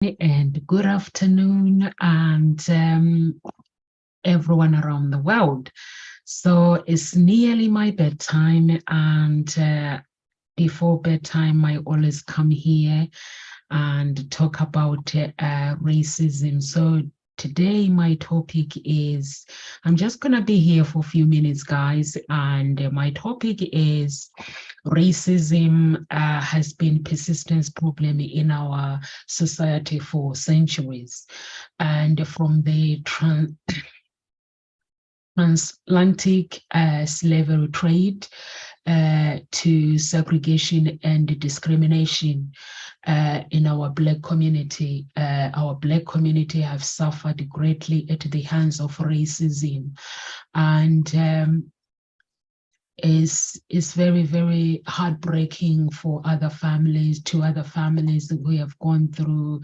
and good afternoon, and everyone around the world. So it's nearly my bedtime, and before bedtime, I always come here and talk about racism. So today, my topic is I'm just going to be here for a few minutes, guys, and my topic is racism has been persistent problem in our society for centuries, and from the transatlantic slavery trade to segregation and discrimination in our Black community. Our Black community have suffered greatly at the hands of racism, and is very, very heartbreaking for other families, to other families who have gone through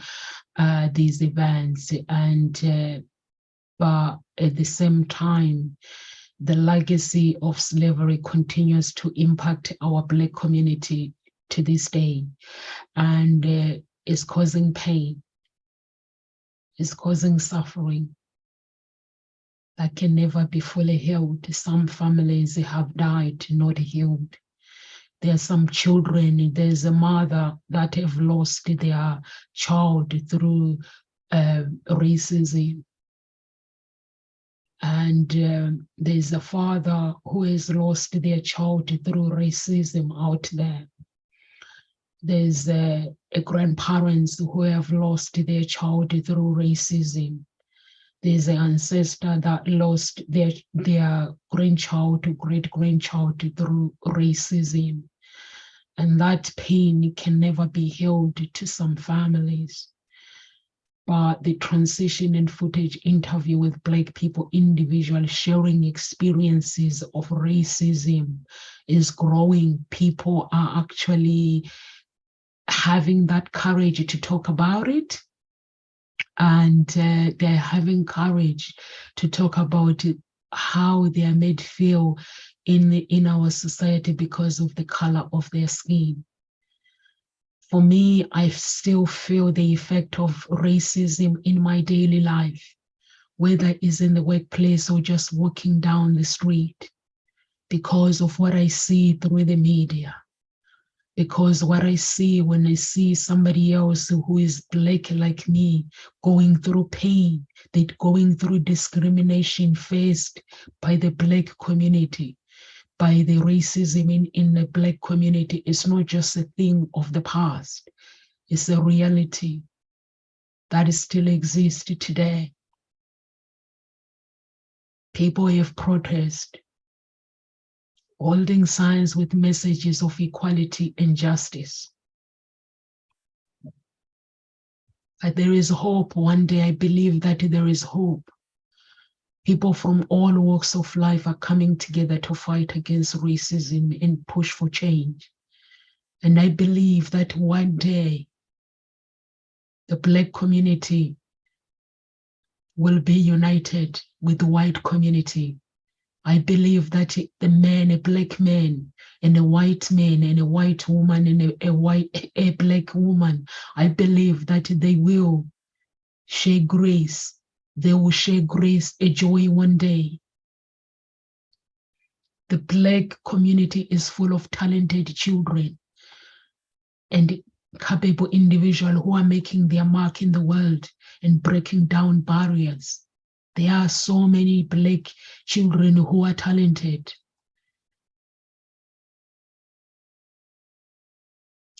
these events. And but at the same time, the legacy of slavery continues to impact our Black community to this day, and is causing pain, is causing suffering that can never be fully healed. Some families have died not healed. There are some children, there's a mother that have lost their child through racism. And there's a father who has lost their child through racism out there. There's a grandparents who have lost their child through racism. There's an ancestor that lost their grandchild to great-grandchild through racism. And that pain can never be healed to some families. But the transition and footage interview with Black people, individuals sharing experiences of racism is growing. People are actually having that courage to talk about it. And they're having courage to talk about it, how they are made feel in our society because of the color of their skin. For me, I still feel the effect of racism in my daily life, whether it's in the workplace or just walking down the street, because of what I see through the media. Because what I see when I see somebody else who is Black like me going through pain, they're going through discrimination faced by the Black community, by the racism in the Black community. It's not just a thing of the past. It's a reality that still exists today. People have protested, holding signs with messages of equality and justice. But there is hope. One day I believe that there is hope. People from all walks of life are coming together to fight against racism and push for change. And I believe that one day the Black community will be united with the white community. I believe that the man, a Black man, and a white man, and a white woman, and a Black woman, I believe that they will share grace. They will share grace, a joy one day. The Black community is full of talented children and capable individuals who are making their mark in the world and breaking down barriers. There are so many Black children who are talented.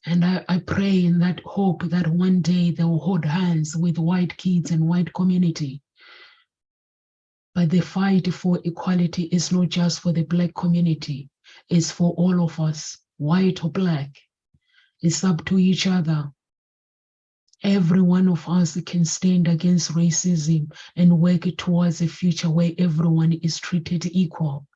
And I pray in that hope that one day they will hold hands with white kids and white community. But the fight for equality is not just for the Black community. It's for all of us, white or Black. It's up to each other. Every one of us can stand against racism and work towards a future where everyone is treated equal.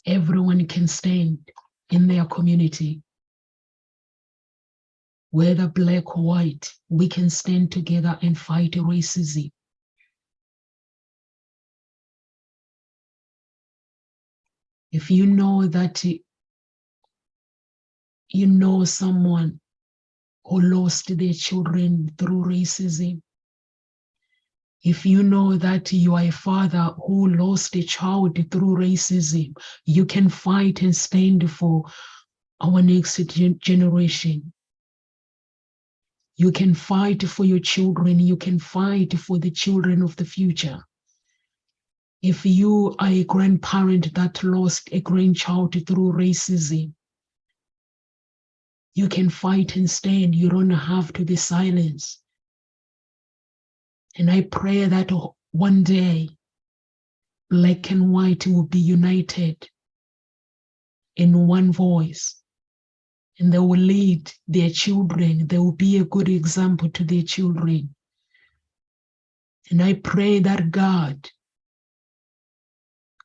Everyone can stand in their community. Whether Black or white, we can stand together and fight racism. If you know that you know someone who lost their children through racism, if you know that you are a father who lost a child through racism, you can fight and stand for our next generation. You can fight for your children. You can fight for the children of the future. If you are a grandparent that lost a grandchild through racism, you can fight and stand. You don't have to be silenced. And I pray that one day, black and white will be united in one voice, and they will lead their children. They will be a good example to their children. And I pray that God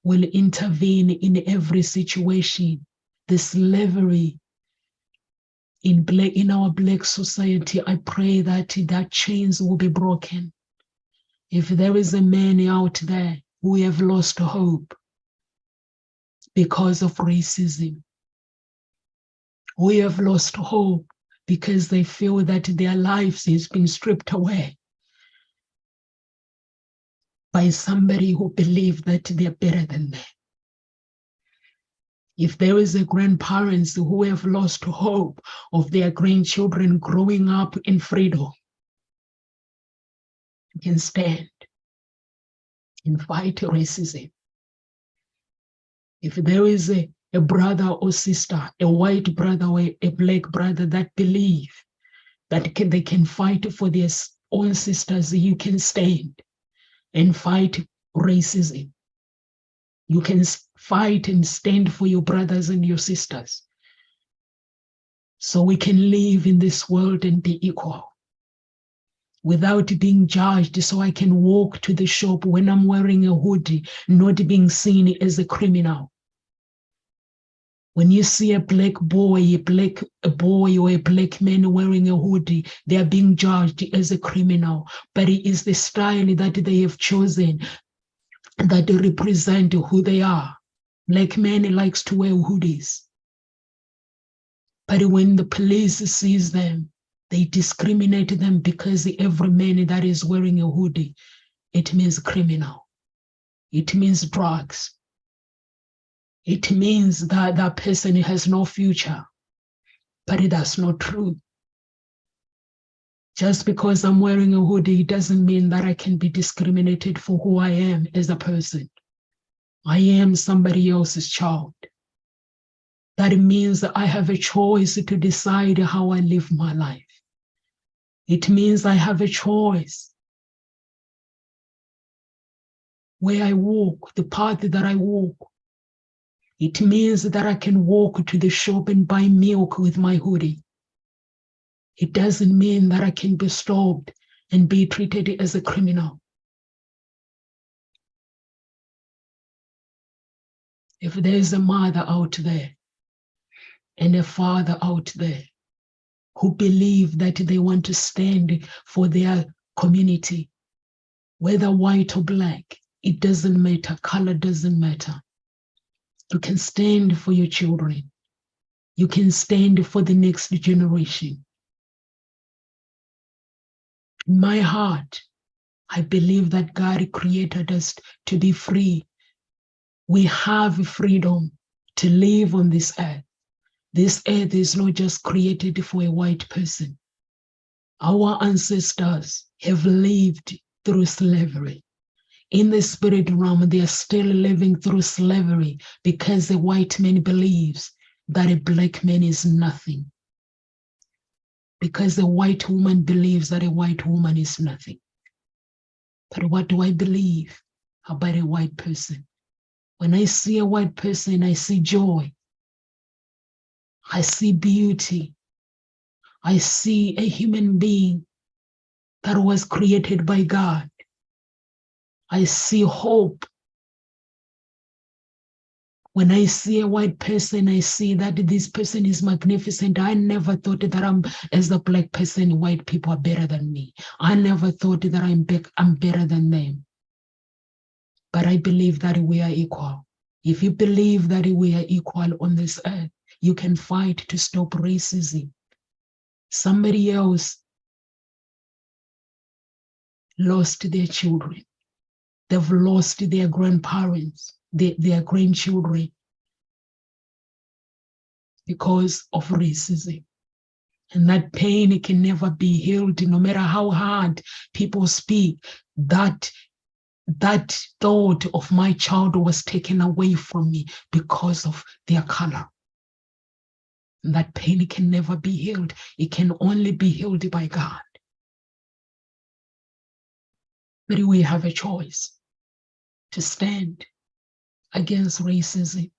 will intervene in every situation. The slavery in our black society, I pray that chains will be broken. If there is a man out there who have lost hope because of racism, who have lost hope because they feel that their lives has been stripped away by somebody who believes that they're better than them. If there is a grandparents who have lost hope of their grandchildren growing up in freedom, you can stand and fight racism. If there is a brother or sister, a white brother or a black brother that believe that they can fight for their own sisters, you can stand and fight racism. You can fight and stand for your brothers and your sisters, so we can live in this world and be equal without being judged, so I can walk to the shop when I'm wearing a hoodie, not being seen as a criminal. When you see a black boy, a boy or a black man wearing a hoodie, they are being judged as a criminal. But it is the style that they have chosen that they represent who they are. Black man likes to wear hoodies. But when the police sees them, they discriminate them because every man that is wearing a hoodie, it means criminal. It means drugs. It means that that person has no future. But that's not true. Just because I'm wearing a hoodie, it doesn't mean that I can be discriminated for who I am as a person. I am somebody else's child. That means that I have a choice to decide how I live my life. It means I have a choice where I walk, the path that I walk. It means that I can walk to the shop and buy milk with my hoodie. It doesn't mean that I can be stopped and be treated as a criminal. If there's a mother out there and a father out there who believe that they want to stand for their community, whether white or black, it doesn't matter, color doesn't matter. You can stand for your children. You can stand for the next generation. In my heart, I believe that God created us to be free. We have freedom to live on this earth. This earth is not just created for a white person. Our ancestors have lived through slavery. In the spirit realm, they are still living through slavery because the white man believes that a black man is nothing. Because the white woman believes that a white woman is nothing. But what do I believe about a white person? When I see a white person, I see joy. I see beauty. I see a human being that was created by God. I see hope. When I see a white person, I see that this person is magnificent. I never thought that as a black person, white people are better than me. I never thought that I'm better than them. But I believe that we are equal. If you believe that we are equal on this earth, you can fight to stop racism. Somebody else lost their children. They've lost their grandparents, their grandchildren, because of racism. And that pain, it can never be healed, no matter how hard people speak. That thought of my child was taken away from me because of their color. And that pain can never be healed. It can only be healed by God. But we have a choice to stand against racism.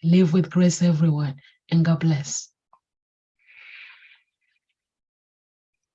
Live with grace, everyone, and God bless.